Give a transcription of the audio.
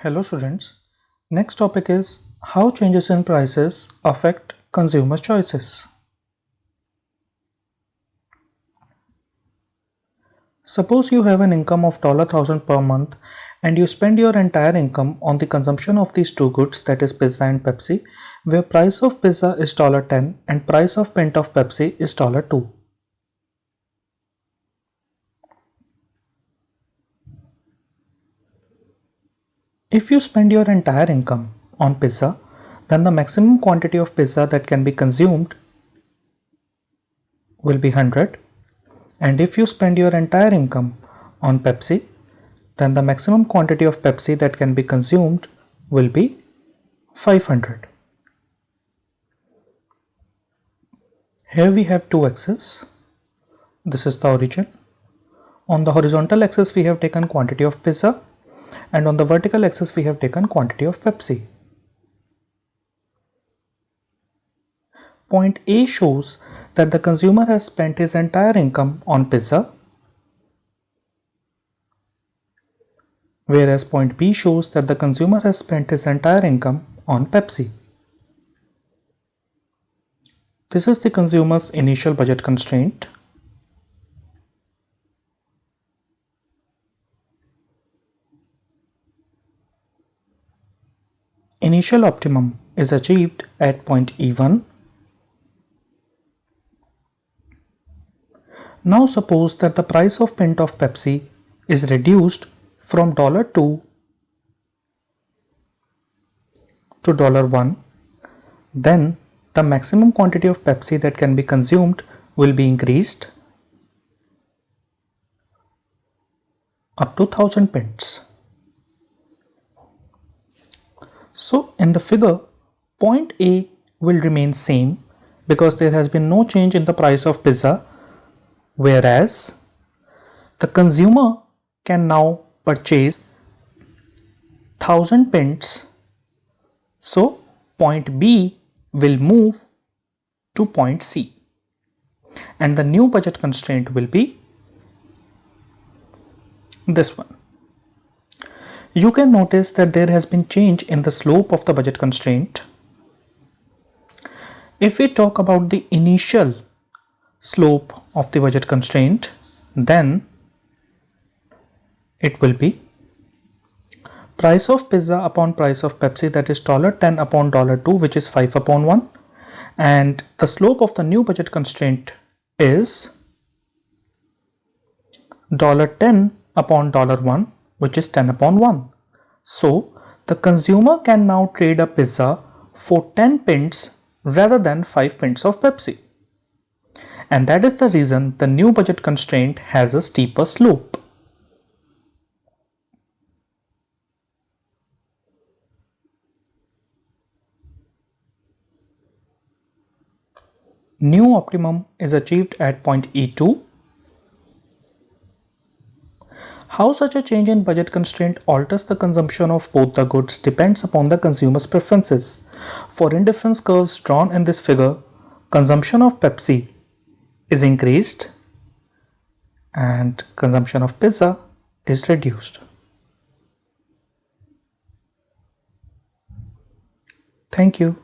Hello students. Next topic is how changes in prices affect consumer choices. Suppose you have an income of $1,000 per month and you spend your entire income on the consumption of these two goods, that is pizza and Pepsi, where price of pizza is $10 and price of pint of Pepsi is $2. If you spend your entire income on pizza, then the maximum quantity of pizza that can be consumed will be 100, and if you spend your entire income on Pepsi, then the maximum quantity of Pepsi that can be consumed will be 500. Here we have two axes. This is the origin. On the horizontal axis we have taken quantity of pizza, and on the vertical axis we have taken quantity of Pepsi. Point A shows that the consumer has spent his entire income on pizza, whereas point B shows that the consumer has spent his entire income on Pepsi. This is the consumer's initial budget constraint. Initial optimum is achieved at point E1. Now suppose that the price of pint of Pepsi is reduced from $2 to $1, then the maximum quantity of Pepsi that can be consumed will be increased up to 1000 pints. So in the figure, point A will remain same because there has been no change in the price of pizza, whereas the consumer can now purchase 1000 pints. So point B will move to point C, and the new budget constraint will be this one. You can notice that there has been change in the slope of the budget constraint. If we talk about the initial slope of the budget constraint, then it will be price of pizza upon price of Pepsi, that is $10 upon $2, which is 5 upon 1, and the slope of the new budget constraint is $10 upon $1, which is 10 upon 1. So the consumer can now trade a pizza for 10 pints rather than 5 pints of Pepsi. And that is the reason the new budget constraint has a steeper slope. New optimum is achieved at point E2. How such a change in budget constraint alters the consumption of both the goods depends upon the consumer's preferences. For indifference curves drawn in this figure, consumption of Pepsi is increased and consumption of pizza is reduced. Thank you.